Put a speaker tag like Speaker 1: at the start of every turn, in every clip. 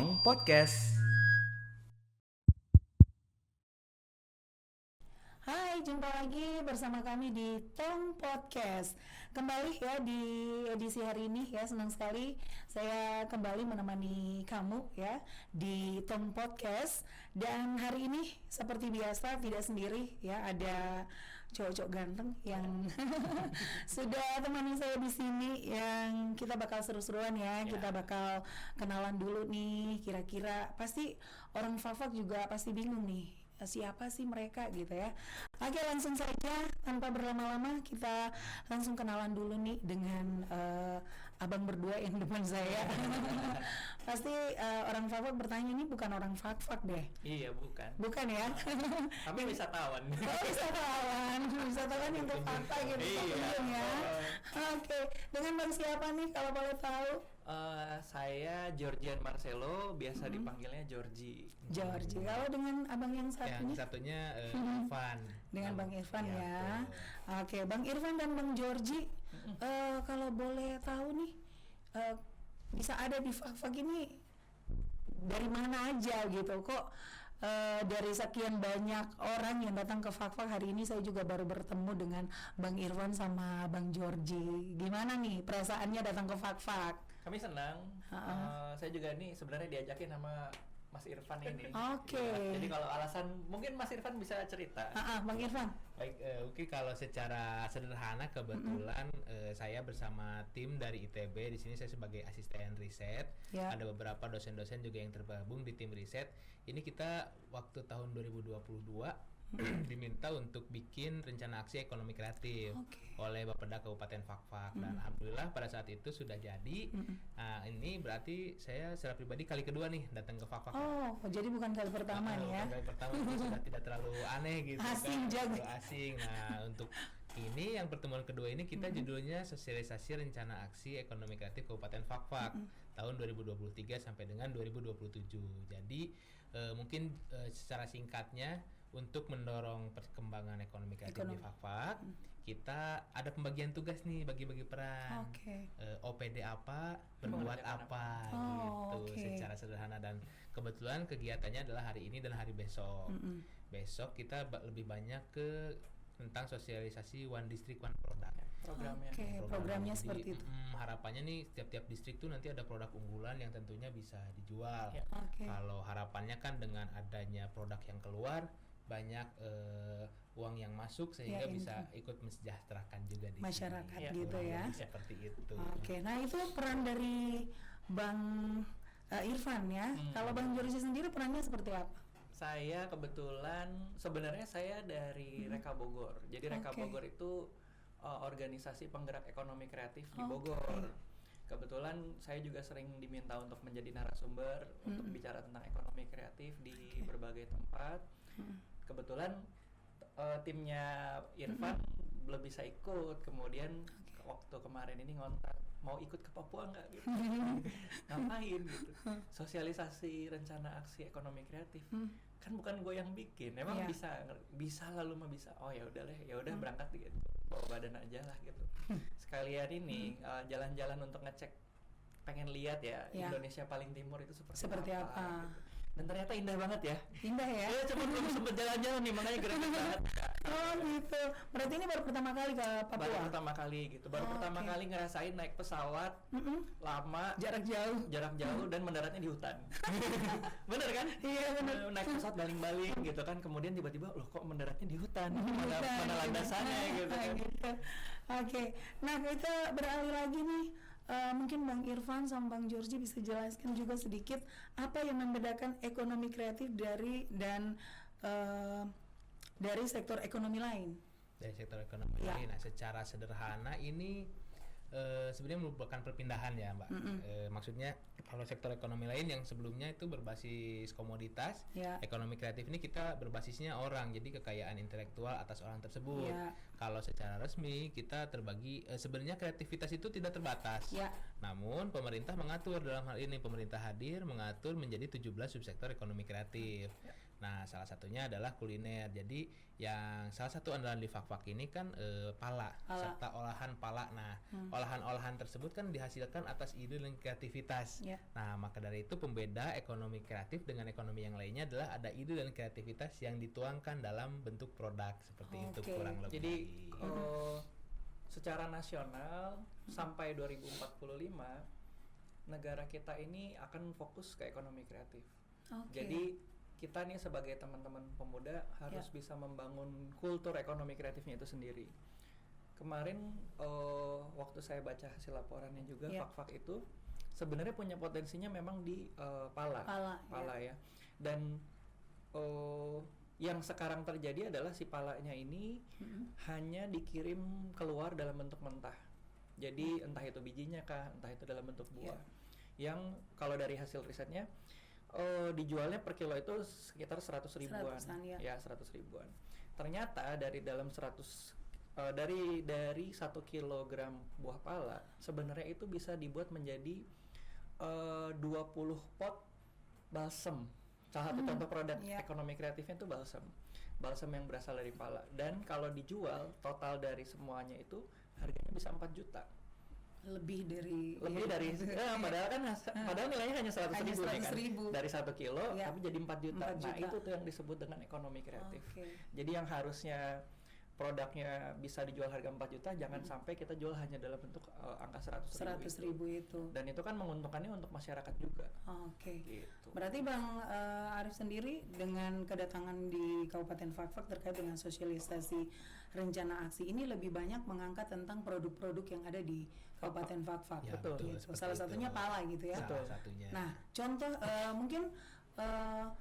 Speaker 1: Tong Podcast.
Speaker 2: Hai, jumpa lagi bersama kami di Tong Podcast. Kembali ya di edisi hari ini ya, senang sekali saya kembali menemani kamu ya di Tong Podcast. Dan hari ini seperti biasa tidak sendiri ya, ada cowok-cowok ganteng yang sudah temani saya di sini, yang kita bakal seru-seruan ya. Kita bakal kenalan dulu nih, kira-kira pasti orang Fafak juga pasti bingung nih, siapa sih mereka gitu ya. Oke, langsung saja tanpa berlama-lama kita langsung kenalan dulu nih dengan abang berdua yang depan saya. Pasti orang Fafak bertanya, ini bukan orang Fafak deh.
Speaker 3: Iya,
Speaker 2: Bukan ya?
Speaker 3: Tapi wisatawan.
Speaker 2: Oh, wisatawan yang ke Fafak gitu.
Speaker 3: Iya.
Speaker 2: Ya. Oke, dengan bang siapa nih kalau boleh tahu?
Speaker 3: Saya Georgian Marcelo, biasa dipanggilnya Georgie.
Speaker 2: Georgie. Kalau dengan abang yang satunya?
Speaker 4: Yang satunya Irfan.
Speaker 2: Dengan Bang Irfan
Speaker 4: Iya,
Speaker 2: ya.
Speaker 4: betul.
Speaker 2: Oke, Bang Irfan dan Bang Georgie, kalau boleh tahu nih, bisa ada di Fafak ini dari mana aja gitu? Kok dari sekian banyak orang yang datang ke Fafak, hari ini saya juga baru bertemu dengan Bang Irfan sama Bang Georgie. Gimana nih perasaannya datang ke Fafak?
Speaker 3: Kami senang. Saya juga nih sebenarnya diajakin sama Mas Irfan ini.
Speaker 2: Oke.
Speaker 3: Ya, jadi kalau alasan mungkin Mas Irfan bisa cerita.
Speaker 2: Bang Irfan.
Speaker 4: Baik, mungkin kalau secara sederhana kebetulan saya bersama tim dari ITB. Di sini saya sebagai asisten riset.
Speaker 2: Ya.
Speaker 4: Ada beberapa dosen-dosen juga yang tergabung di tim riset. Ini kita waktu tahun 2022 diminta untuk bikin rencana aksi ekonomi kreatif oleh Bapeda Kabupaten Fafak, dan alhamdulillah pada saat itu sudah jadi. Nah, ini berarti saya secara pribadi kali kedua nih datang ke Fafak.
Speaker 2: Oh, jadi bukan kali pertama nih ya.
Speaker 4: Kali pertama itu sudah tidak terlalu aneh gitu.
Speaker 2: Asing
Speaker 4: kan,
Speaker 2: jago.
Speaker 4: terlalu asing. Nah, untuk ini yang pertemuan kedua ini kita judulnya sosialisasi rencana aksi ekonomi kreatif Kabupaten Fafak tahun 2023 sampai dengan 2027. Jadi mungkin secara singkatnya, untuk mendorong perkembangan ekonomi kreatif di Fafak, kita ada pembagian tugas nih, bagi-bagi peran. OPD apa, berbuat apa gitu, secara sederhana. Dan kebetulan kegiatannya adalah hari ini dan hari besok. Besok kita lebih banyak ke tentang sosialisasi One District One Product.
Speaker 2: Programnya
Speaker 4: Jadi,
Speaker 2: seperti itu.
Speaker 4: harapannya nih tiap-tiap distrik tuh nanti ada produk unggulan yang tentunya bisa dijual. Kalau harapannya kan dengan adanya produk yang keluar, banyak uang yang masuk sehingga bisa ikut mensejahterakan juga di
Speaker 2: masyarakat
Speaker 4: sini.
Speaker 2: gitu ya.
Speaker 4: Seperti itu.
Speaker 2: Nah itu peran dari Bang Irfan ya. Kalau Bang Georgie sendiri perannya seperti apa?
Speaker 3: Saya kebetulan sebenarnya saya dari Reka Bogor. Jadi Reka Bogor itu organisasi penggerak ekonomi kreatif di Bogor. Kebetulan saya juga sering diminta untuk menjadi narasumber untuk bicara tentang ekonomi kreatif di berbagai tempat. Kebetulan timnya Irfan belum bisa ikut. Kemudian waktu kemarin ini ngontak, mau ikut ke Papua nggak gitu. Ngapain gitu, sosialisasi rencana aksi ekonomi kreatif. Kan bukan gue yang bikin, emang bisa lalu mah bisa. Oh ya udah berangkat gitu, bawa badan aja lah gitu. Sekalian ini jalan-jalan untuk ngecek, pengen lihat ya Indonesia paling timur itu seperti apa. Gitu. Dan ternyata indah banget ya.
Speaker 2: Indah ya?
Speaker 3: Ya cuma belum sempet jalan-jalan nih, makanya gereget banget.
Speaker 2: Oh gitu. Berarti ini baru pertama kali ke Papua?
Speaker 3: Baru pertama kali gitu. Baru pertama kali ngerasain naik pesawat lama,
Speaker 2: jarak jauh
Speaker 3: dan mendaratnya di hutan. Bener kan?
Speaker 2: Iya bener.
Speaker 3: Naik pesawat baling-baling gitu kan, kemudian tiba-tiba loh kok mendaratnya di hutan? Mana landasannya gitu kan.
Speaker 2: Oke. Nah kita beralih lagi nih. Mungkin Bang Irfan sama Bang Georgie bisa jelaskan juga sedikit apa yang membedakan ekonomi kreatif dari sektor ekonomi lain.
Speaker 4: Dari sektor ekonomi lain. Nah, secara sederhana ini sebenarnya merupakan perpindahan ya, Mbak. Maksudnya kalau sektor ekonomi lain yang sebelumnya itu berbasis komoditas, ekonomi kreatif ini kita berbasisnya orang, jadi kekayaan intelektual atas orang tersebut. Kalau secara resmi kita terbagi, sebenarnya kreativitas itu tidak terbatas. Namun pemerintah mengatur, dalam hal ini pemerintah hadir mengatur menjadi 17 subsektor ekonomi kreatif. Nah, salah satunya adalah kuliner. Jadi yang salah satu andalan di Fak-Fak ini kan pala serta olahan pala. Nah, olahan-olahan tersebut kan dihasilkan atas ide dan kreativitas. Nah, maka dari itu pembeda ekonomi kreatif dengan ekonomi yang lainnya adalah ada ide dan kreativitas yang dituangkan dalam bentuk produk seperti itu kurang lebih.
Speaker 3: Jadi secara nasional sampai 2045 negara kita ini akan fokus ke ekonomi kreatif. Jadi kita nih sebagai teman-teman pemuda harus bisa membangun kultur ekonomi kreatifnya itu sendiri. Kemarin waktu saya baca hasil laporannya juga, Fak-Fak itu sebenarnya punya potensinya memang di pala ya. Dan yang sekarang terjadi adalah si palanya ini hanya dikirim keluar dalam bentuk mentah. Jadi entah itu bijinya kah, entah itu dalam bentuk buah. Yang kalau dari hasil risetnya dijualnya per kilo itu sekitar 100 ribuan. 100 ribuan. Ternyata dari dalam 100 dari 1 kilogram buah pala sebenarnya itu bisa dibuat menjadi 20 pot balsem. Salah satu contoh produk ekonomi kreatifnya itu balsem yang berasal dari pala. Dan kalau dijual total dari semuanya itu harganya bisa 4 juta. Lebih dari padahal kan padahal nilainya hanya 100 ribu kan? Dari 1 kilo tapi jadi 4 juta. Nah itu tuh yang disebut dengan ekonomi kreatif. Jadi yang harusnya produknya bisa dijual harga 4 juta, jangan sampai kita jual hanya dalam bentuk angka 100 ribu itu. Dan itu kan menguntungkannya untuk masyarakat juga.
Speaker 2: Gitu. Berarti Bang Arif sendiri dengan kedatangan di Kabupaten Fak-Fak terkait dengan sosialisasi rencana aksi ini lebih banyak mengangkat tentang produk-produk yang ada di Kabupaten Fak-Fak.
Speaker 4: Betul.
Speaker 2: Salah satunya pala gitu ya.
Speaker 4: Salah satunya.
Speaker 2: Nah, contoh mungkin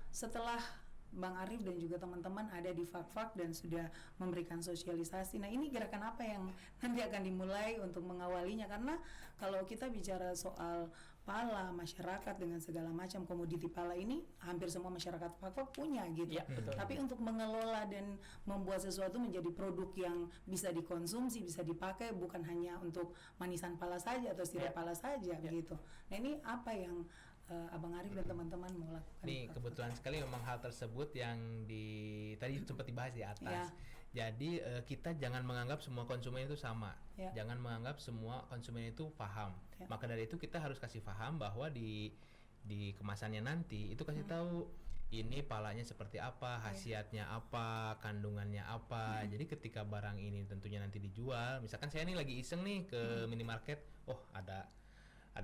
Speaker 2: setelah Bang Arif dan juga teman-teman ada di Fak-Fak dan sudah memberikan sosialisasi. Nah, ini gerakan apa yang nanti akan dimulai untuk mengawalinya? Karena kalau kita bicara soal pala, masyarakat dengan segala macam komoditi pala ini hampir semua masyarakat Fak-Fak punya gitu. Tapi untuk mengelola dan membuat sesuatu menjadi produk yang bisa dikonsumsi, bisa dipakai, bukan hanya untuk manisan pala saja atau sirup pala saja begitu. Nah, ini apa yang Abang Arif dan teman-teman mau lakukan?
Speaker 4: Nih kebetulan sekali memang hal tersebut yang tadi sempat dibahas di atas. Jadi kita jangan menganggap semua konsumen itu sama. Jangan menganggap semua konsumen itu paham. Maka dari itu kita harus kasih paham bahwa di kemasannya nanti itu kasih tahu ini palanya seperti apa, khasiatnya apa, kandungannya apa. Jadi ketika barang ini tentunya nanti dijual, misalkan saya nih lagi iseng nih ke minimarket, ada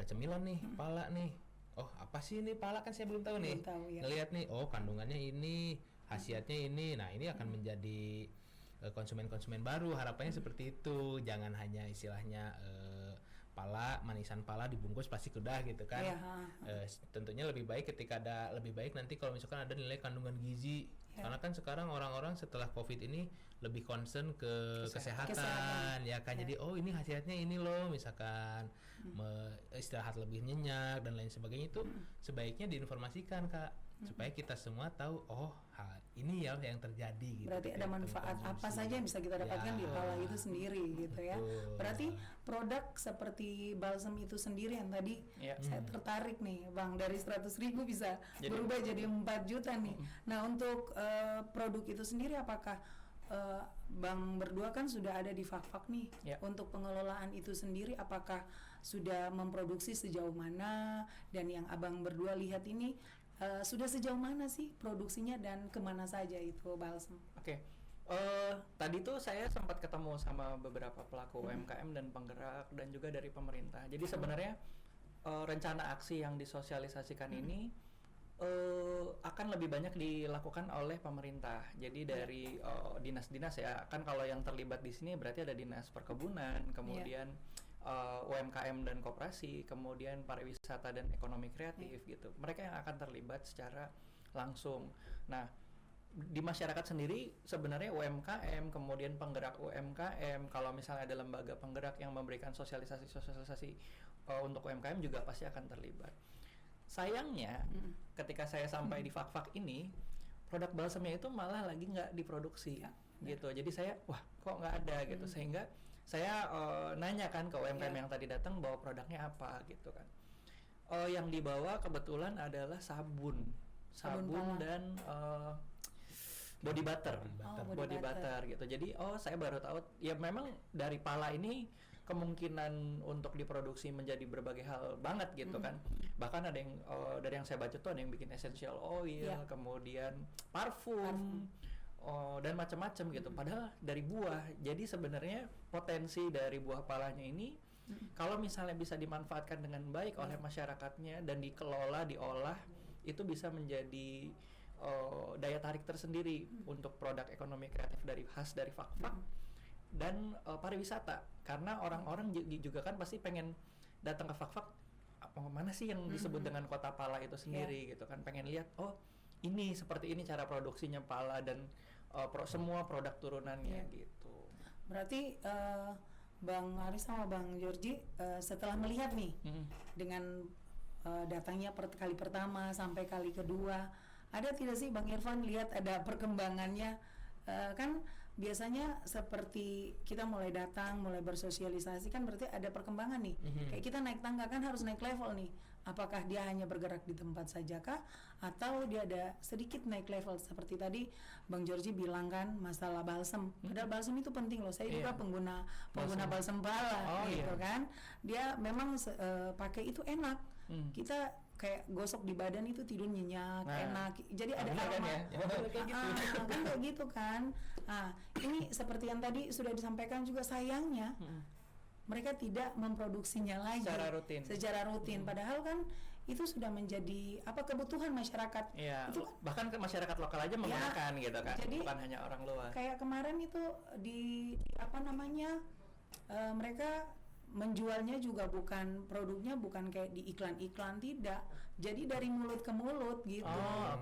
Speaker 4: cemilan nih, pala nih. Oh, apa sih ini pala, kan saya belum tahu nih. Ngelihat nih, kandungannya ini, khasiatnya ini. Nah, ini akan menjadi konsumen-konsumen baru. Harapannya seperti itu. Jangan hanya istilahnya pala, manisan pala dibungkus plastik udah gitu kan. Tentunya lebih baik lebih baik nanti kalau misalkan ada nilai kandungan gizi. Karena kan sekarang orang-orang setelah Covid ini lebih concern ke kesehatan ya kan. Jadi ini khasiatnya ini loh, misalkan istirahat lebih nyenyak dan lain sebagainya, itu sebaiknya diinformasikan Kak, supaya kita semua tahu ini ya yang terjadi gitu.
Speaker 2: Berarti ada manfaat apa saja yang bisa kita dapatkan di pala itu sendiri gitu ya. Berarti produk seperti balsam itu sendiri yang tadi saya tertarik nih Bang, dari 100 ribu bisa berubah jadi 4 juta nih. Nah, untuk produk itu sendiri apakah Bang berdua kan sudah ada di Fak-Fak nih, untuk pengelolaan itu sendiri apakah sudah memproduksi sejauh mana, dan yang Abang berdua lihat ini sudah sejauh mana sih produksinya dan kemana saja itu balsam?
Speaker 3: Tadi tuh saya sempat ketemu sama beberapa pelaku UMKM dan penggerak dan juga dari pemerintah. Jadi sebenarnya rencana aksi yang disosialisasikan ini akan lebih banyak dilakukan oleh pemerintah. Jadi dari dinas-dinas ya, kan kalau yang terlibat di sini berarti ada dinas perkebunan, kemudian UMKM dan koperasi, kemudian pariwisata dan ekonomi kreatif gitu. Mereka yang akan terlibat secara langsung. Nah, di masyarakat sendiri sebenarnya UMKM, kemudian penggerak UMKM, kalau misalnya ada lembaga penggerak yang memberikan sosialisasi untuk UMKM juga pasti akan terlibat. Sayangnya ketika saya sampai di Fak-Fak ini, produk balsamnya itu malah lagi nggak diproduksi gitu. Jadi saya kok nggak ada gitu, sehingga saya nanya kan ke UMKM yang tadi datang bawa produknya apa gitu kan. Yang dibawa kebetulan adalah sabun dan body butter.
Speaker 2: Body butter.
Speaker 3: Gitu. Jadi saya baru tahu ya memang dari pala ini kemungkinan untuk diproduksi menjadi berbagai hal banget gitu kan. Bahkan ada yang dari yang saya baca tuh ada yang bikin essential oil, kemudian parfum. Dan macam-macam gitu. Padahal dari buah. Jadi sebenarnya potensi dari buah palanya ini kalau misalnya bisa dimanfaatkan dengan baik oleh masyarakatnya dan dikelola, diolah, itu bisa menjadi daya tarik tersendiri untuk produk ekonomi kreatif dari Fakfak dan pariwisata. Karena orang-orang juga kan pasti pengen datang ke Fakfak, mana sih yang disebut dengan kota pala itu sendiri gitu kan. Pengen lihat, ini seperti ini cara produksinya pala dan semua produk turunannya gitu.
Speaker 2: Berarti Bang Aris sama Bang Georgie setelah melihat nih dengan datangnya kali pertama sampai kali kedua, ada tidak sih Bang Irfan lihat ada perkembangannya? Kan biasanya seperti kita mulai datang, mulai bersosialisasi kan berarti ada perkembangan nih. Kayak kita naik tangga kan harus naik level nih. Apakah dia hanya bergerak di tempat saja kah? Atau dia ada sedikit naik level seperti tadi Bang Georgie bilang kan masalah balsem. Padahal balsem itu penting loh. Saya juga pengguna balsem pala gitu kan. Dia memang pakai itu enak. Kita kayak gosok di badan itu tidur nyenyak, enak. Jadi ada aroma kan kayak gitu kan. Ini seperti yang tadi sudah disampaikan juga, sayangnya mereka tidak memproduksinya lagi secara rutin. Padahal kan itu sudah menjadi kebutuhan masyarakat. Itu
Speaker 3: bahkan ke masyarakat lokal aja menggunakan gitu kan. Jadi, bukan hanya orang luar.
Speaker 2: Kayak kemarin itu di mereka menjualnya juga produknya bukan kayak di iklan-iklan, tidak. Jadi dari mulut ke mulut gitu.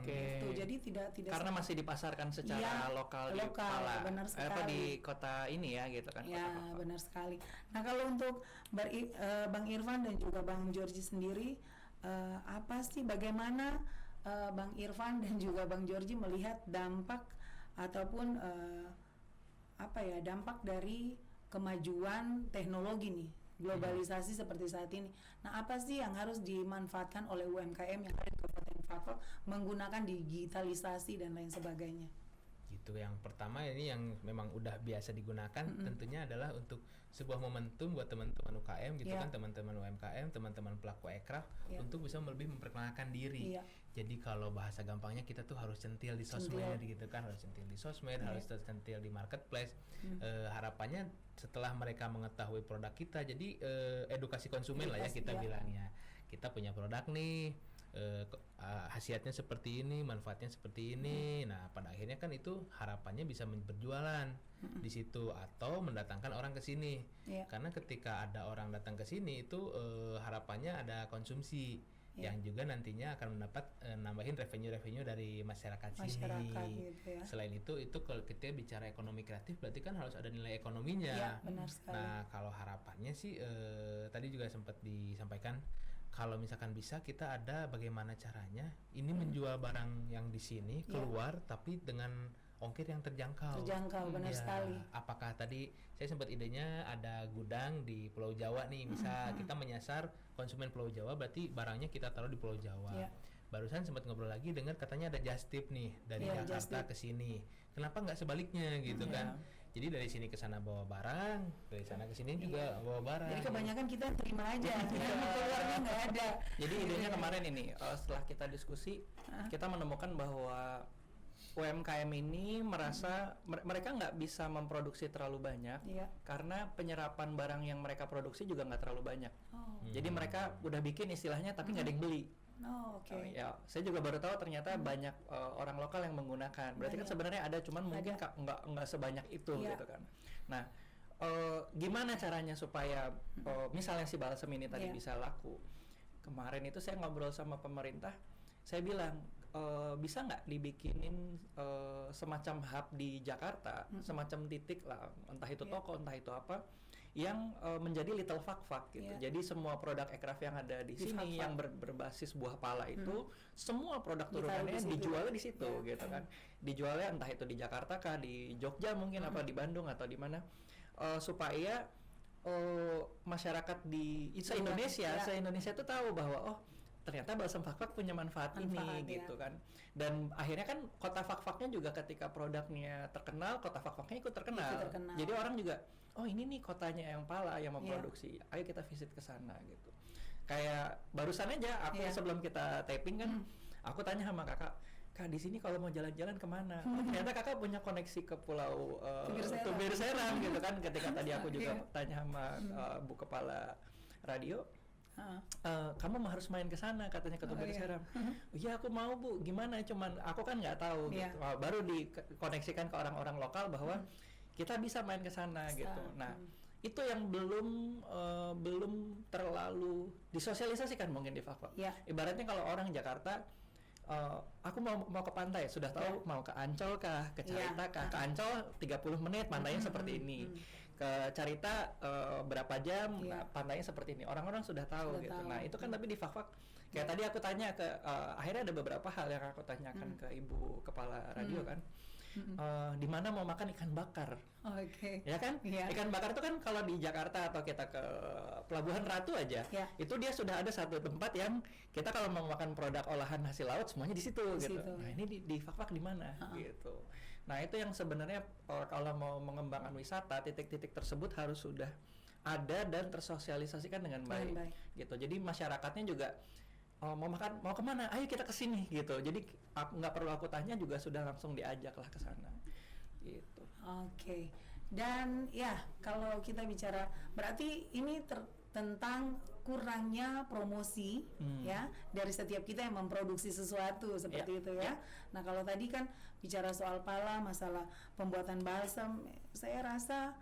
Speaker 2: Gitu. Jadi tidak
Speaker 3: karena masih dipasarkan secara lokal di Pala.
Speaker 2: Benar sekali.
Speaker 3: Di kota ini ya gitu kan.
Speaker 2: Ya, benar sekali. Nah, kalau untuk Bang Irfan dan juga Bang Georgie sendiri, bagaimana Bang Irfan dan juga Bang Georgie melihat dampak ataupun dampak dari kemajuan teknologi nih, globalisasi seperti saat ini. Nah, apa sih yang harus dimanfaatkan oleh UMKM yang ada di Kabupaten Fakfak menggunakan digitalisasi dan lain sebagainya?
Speaker 4: Gitu. Yang pertama ini yang memang udah biasa digunakan tentunya adalah untuk sebuah momentum buat teman-teman UKM gitu kan, teman-teman UMKM, teman-teman pelaku ekraf untuk bisa lebih memperkenalkan diri. Jadi kalau bahasa gampangnya kita tuh harus centil di sosmed gitu kan, harus centil di sosmed, harus centil di marketplace. Harapannya setelah mereka mengetahui produk kita, jadi edukasi konsumen lah ya kita bilangnya. Kita punya produk nih, khasiatnya seperti ini, manfaatnya seperti ini. Nah, pada akhirnya kan itu harapannya bisa berjualan di situ atau mendatangkan orang ke sini. Karena ketika ada orang datang ke sini itu harapannya ada konsumsi yang juga nantinya akan mendapat nambahin revenue dari masyarakat sini.
Speaker 2: Gitu ya.
Speaker 4: Selain itu kalau kita bicara ekonomi kreatif berarti kan harus ada nilai ekonominya.
Speaker 2: Benar sekali.
Speaker 4: Nah, kalau harapannya sih tadi juga sempat disampaikan, kalau misalkan bisa kita ada bagaimana caranya ini menjual barang yang di sini keluar tapi dengan ongkir yang terjangkau.
Speaker 2: Benar sekali.
Speaker 4: Apakah tadi saya sempat idenya ada gudang di Pulau Jawa nih, misal kita menyasar konsumen Pulau Jawa, berarti barangnya kita taruh di Pulau Jawa. Barusan sempat ngobrol lagi dengar katanya ada just tip nih dari Jakarta ke sini. Kenapa nggak sebaliknya gitu kan? Jadi dari sini ke sana bawa barang, dari sana ke sini juga bawa barang.
Speaker 2: Jadi kebanyakan kita terima aja, keluarnya nggak ada.
Speaker 3: Jadi idenya kemarin ini setelah kita diskusi, kita menemukan bahwa UMKM ini merasa mereka nggak bisa memproduksi terlalu banyak karena penyerapan barang yang mereka produksi juga nggak terlalu banyak. Jadi mereka udah bikin istilahnya tapi nggak ada yang beli. Ya, saya juga baru tahu ternyata banyak orang lokal yang menggunakan. Berarti kan sebenarnya ada, cuman mungkin nggak sebanyak itu gitu kan. Nah, gimana caranya supaya misalnya si balsem ini tadi bisa laku? Kemarin itu saya ngobrol sama pemerintah, saya bilang bisa nggak dibikinin semacam hub di Jakarta, semacam titik lah, entah itu toko, entah itu apa, yang menjadi little Fakfak gitu. Jadi semua produk ekraf yang ada di sini yang berbasis buah pala itu semua produk turunannya dijualnya di situ gitu kan. Dijualnya entah itu di Jakarta kah, di Jogja mungkin apa di Bandung atau di mana, supaya masyarakat di se-Indonesia itu tahu bahwa ternyata balsam Fak-Fak punya manfaat ini
Speaker 2: ya.
Speaker 3: gitu kan. Dan akhirnya kan kota Fak-Faknya juga ketika produknya terkenal, kota Fak-Faknya ikut terkenal. Jadi orang juga, oh ini nih kotanya yang Pala yang memproduksi, ayo kita visit ke sana gitu. Kayak barusan aja aku sebelum kita taping kan, aku tanya sama kakak, Kak di sini kalau mau jalan-jalan kemana? Oh, ternyata kakak punya koneksi ke Pulau Tubir Serang gitu kan. Ketika tadi aku juga tanya sama Bu Kepala Radio, kamu harus main ke sana katanya ke Tubir Serang. Iya aku mau Bu, gimana? Cuman aku kan nggak tahu gitu. Baru dikoneksikan ke orang-orang lokal bahwa kita bisa main ke sana gitu. Nah itu yang belum terlalu disosialisasikan mungkin di Fak-Fak. Ibaratnya kalau orang Jakarta, aku mau ke pantai, sudah tahu mau ke Ancol kah, ke Carita kah, ke Ancol 30 menit pantainya seperti ini, ke Carita berapa jam, pantainya seperti ini, orang-orang sudah tahu gitu. Nah itu kan tapi di Fak-Fak kayak tadi aku tanya ke akhirnya ada beberapa hal yang aku tanyakan ke Ibu Kepala Radio kan, di mana mau makan ikan bakar, ya kan? Ikan bakar itu kan kalau di Jakarta atau kita ke Pelabuhan Ratu aja, itu dia sudah ada satu tempat yang kita kalau mau makan produk olahan hasil laut semuanya di situ gitu. Nah ini di Fak-Fak di mana gitu. Nah itu yang sebenarnya kalau mau mengembangkan wisata, titik-titik tersebut harus sudah ada dan tersosialisasikan dengan baik gitu. Jadi masyarakatnya juga mau kemana? Ayo kita ke sini gitu. Jadi nggak perlu aku tanya juga sudah langsung diajak lah ke sana. Gitu.
Speaker 2: Dan ya kalau kita bicara berarti ini tentang kurangnya promosi ya dari setiap kita yang memproduksi sesuatu seperti itu ya. Nah kalau tadi kan bicara soal Pala, masalah pembuatan balsam, saya rasa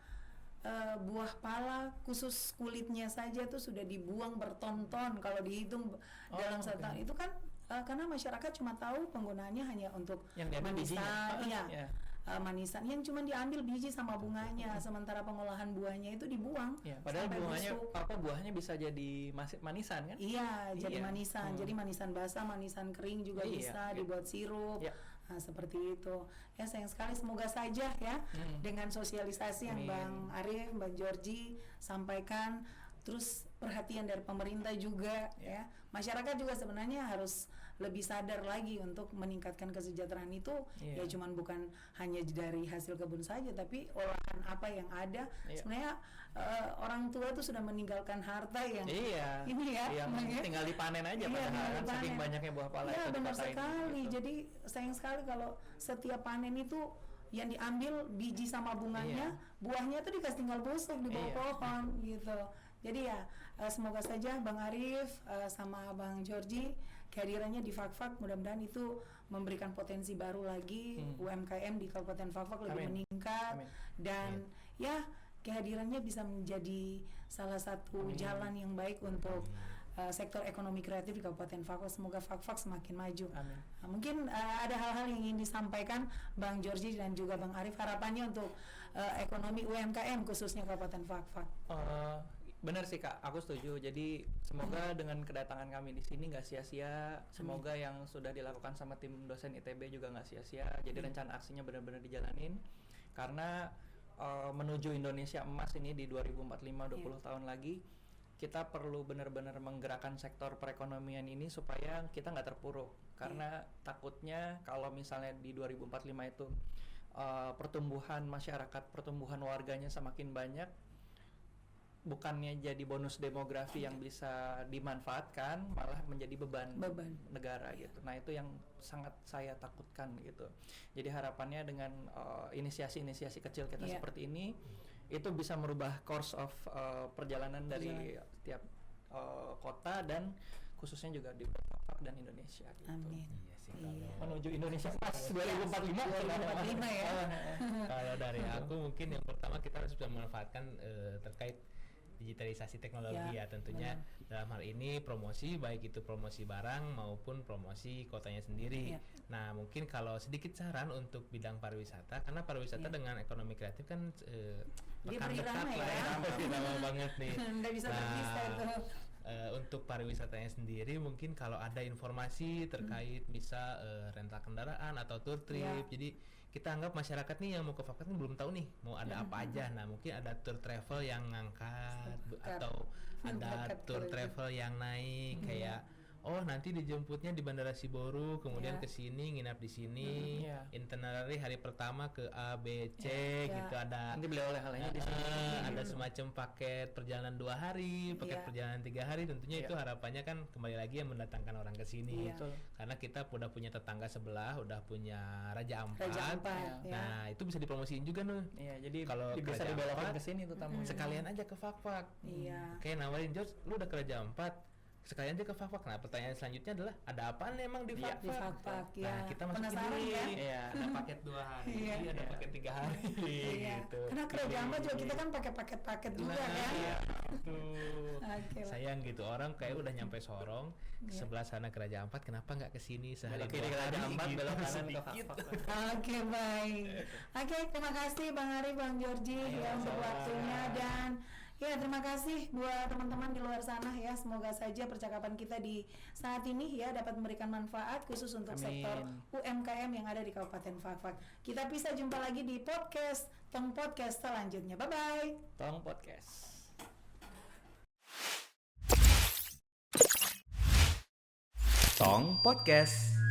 Speaker 2: buah pala khusus kulitnya saja tuh sudah dibuang berton-ton kalau dihitung dalam satu tahun. Itu kan karena masyarakat cuma tahu penggunaannya hanya untuk manisan, manisan yang cuma diambil biji sama bunganya, sementara pengolahan buahnya itu dibuang.
Speaker 3: Padahal buahnya bisa jadi manisan kan?
Speaker 2: Jadi manisan. Jadi manisan basah, manisan kering juga bisa dibuat sirup. Nah, seperti itu. Ya sayang sekali, semoga saja ya dengan sosialisasi yang Bang Arif, Bang Georgie sampaikan, terus perhatian dari pemerintah juga ya. Masyarakat juga sebenarnya harus lebih sadar lagi untuk meningkatkan kesejahteraan itu ya cuman bukan hanya dari hasil kebun saja tapi olahan apa yang ada. Sebenarnya orang tua tuh sudah meninggalkan harta yang ini ya
Speaker 3: yang tinggal dipanen aja padahal saking banyaknya buah pala itu
Speaker 2: benar sekali gitu. Jadi sayang sekali kalau setiap panen itu yang diambil biji sama bunganya, buahnya tuh dikasih tinggal busuk di bawah pohon gitu. Jadi ya semoga saja Bang Arif sama Bang Georgie kehadirannya di Fak-Fak mudah-mudahan itu memberikan potensi baru lagi UMKM di Kabupaten Fak-Fak lebih meningkat dan ya kehadirannya bisa menjadi salah satu jalan yang baik untuk sektor ekonomi kreatif di Kabupaten Fak-Fak. Semoga Fak-Fak semakin maju. Mungkin ada hal-hal yang ingin disampaikan Bang Georgie dan juga Bang Arif, harapannya untuk ekonomi UMKM khususnya Kabupaten Fak-Fak.
Speaker 3: Benar sih Kak, aku setuju. Jadi semoga dengan kedatangan kami di sini nggak sia-sia. Semoga yang sudah dilakukan sama tim dosen ITB juga nggak sia-sia. Jadi rencana aksinya benar-benar dijalanin. Karena menuju Indonesia Emas ini di 2045, 20 tahun lagi, kita perlu benar-benar menggerakkan sektor perekonomian ini supaya kita nggak terpuruk. Karena takutnya kalau misalnya di 2045 itu pertumbuhan masyarakat, pertumbuhan warganya semakin banyak, bukannya jadi bonus demografi yang bisa dimanfaatkan, malah menjadi beban negara gitu. Nah itu yang sangat saya takutkan gitu. Jadi harapannya dengan inisiasi-inisiasi kecil kita seperti ini, itu bisa merubah course of perjalanan dari tiap kota dan khususnya juga di Fak-Fak dan Indonesia gitu.
Speaker 2: Amin.
Speaker 3: Menuju Indonesia Emas 2045
Speaker 2: ya.
Speaker 4: Kalau dari aku mungkin yang pertama kita harus bisa memanfaatkan terkait digitalisasi teknologi ya tentunya dalam hal ini promosi, baik itu promosi barang maupun promosi kotanya sendiri. Nah mungkin kalau sedikit saran untuk bidang pariwisata, karena pariwisata dengan ekonomi kreatif kan rekan dekat lah ya, lama banget nih.
Speaker 2: Nggak bisa terpisah itu.
Speaker 4: Untuk pariwisatanya sendiri mungkin kalau ada informasi terkait bisa rental kendaraan atau tour trip, jadi kita anggap masyarakat nih yang mau ke Fak-Fak nih belum tahu nih mau ada apa aja. Nah mungkin ada tour travel yang ngangkat atau ada tour travel yang naik kayak oh nanti dijemputnya di Bandara Siboru, kemudian
Speaker 2: Iya.
Speaker 4: ke sini nginap di sini,
Speaker 3: Iya.
Speaker 4: itinerary hari pertama ke A B C
Speaker 2: Iya.
Speaker 4: gitu, ada
Speaker 3: Nanti beli oleh-olehnya di sini.
Speaker 4: ada semacam paket perjalanan 2 hari, paket
Speaker 2: Iya.
Speaker 4: perjalanan 3 hari, tentunya
Speaker 3: Iya.
Speaker 4: itu harapannya kan kembali lagi yang mendatangkan orang ke sini.
Speaker 2: Iya.
Speaker 3: Betul.
Speaker 4: Karena kita udah punya tetangga sebelah, udah punya Raja Ampat.
Speaker 2: Raja Ampat, ya.
Speaker 4: Nah, itu bisa dipromosiin juga nih.
Speaker 3: Iya, jadi
Speaker 4: Kalau
Speaker 3: bisa
Speaker 4: Raja
Speaker 3: dibelokkan
Speaker 4: Ampat,
Speaker 3: ke sini tuh tamunya.
Speaker 4: Sekalian aja ke Fak-Fak.
Speaker 2: Iya.
Speaker 4: Kayak nawarin, George, lu udah ke Raja Ampat, sekalian aja ke Fak-Fak. Nah, pertanyaan selanjutnya adalah, ada apaan emang di
Speaker 3: Iya,
Speaker 4: Fak-Fak?
Speaker 2: Di Fak-Fak, ya.
Speaker 4: Nah, kita masukin
Speaker 2: Penasaran
Speaker 4: dulu.
Speaker 2: ya?
Speaker 3: Iya.
Speaker 4: Ada paket 2 hari,
Speaker 2: Iya.
Speaker 4: ada
Speaker 3: Iya.
Speaker 4: paket 3 hari,
Speaker 2: Iya.
Speaker 4: gitu.
Speaker 2: Karena ke Raja Ampat juga kita kan pakai paket-paket juga
Speaker 4: Nah,
Speaker 2: kan.
Speaker 4: iya, tuh.
Speaker 2: Oke lah.
Speaker 4: Sayang gitu, orang kayak udah nyampe Sorong,
Speaker 2: Iya.
Speaker 4: sebelah sana ke Raja Ampat, kenapa nggak ke sini sehari
Speaker 3: Belok kiri
Speaker 4: 2
Speaker 3: ke Raja
Speaker 4: hari
Speaker 3: Ampat,
Speaker 4: gitu,
Speaker 3: belok kanan ke
Speaker 4: sedikit.
Speaker 3: Fak-Fak.
Speaker 2: Oke, baik. Oke, terima kasih Bang Ari, Bang Georgie ya untuk
Speaker 3: sama-sama.
Speaker 2: waktunya, dan ya terima kasih buat teman-teman di luar sana ya. Semoga saja percakapan kita di saat ini ya dapat memberikan manfaat khusus untuk
Speaker 3: Amin.
Speaker 2: sektor UMKM yang ada di Kabupaten Fak-Fak. Kita bisa jumpa lagi di Tong Podcast selanjutnya. Bye bye.
Speaker 3: Tong Podcast.
Speaker 1: Tong Podcast.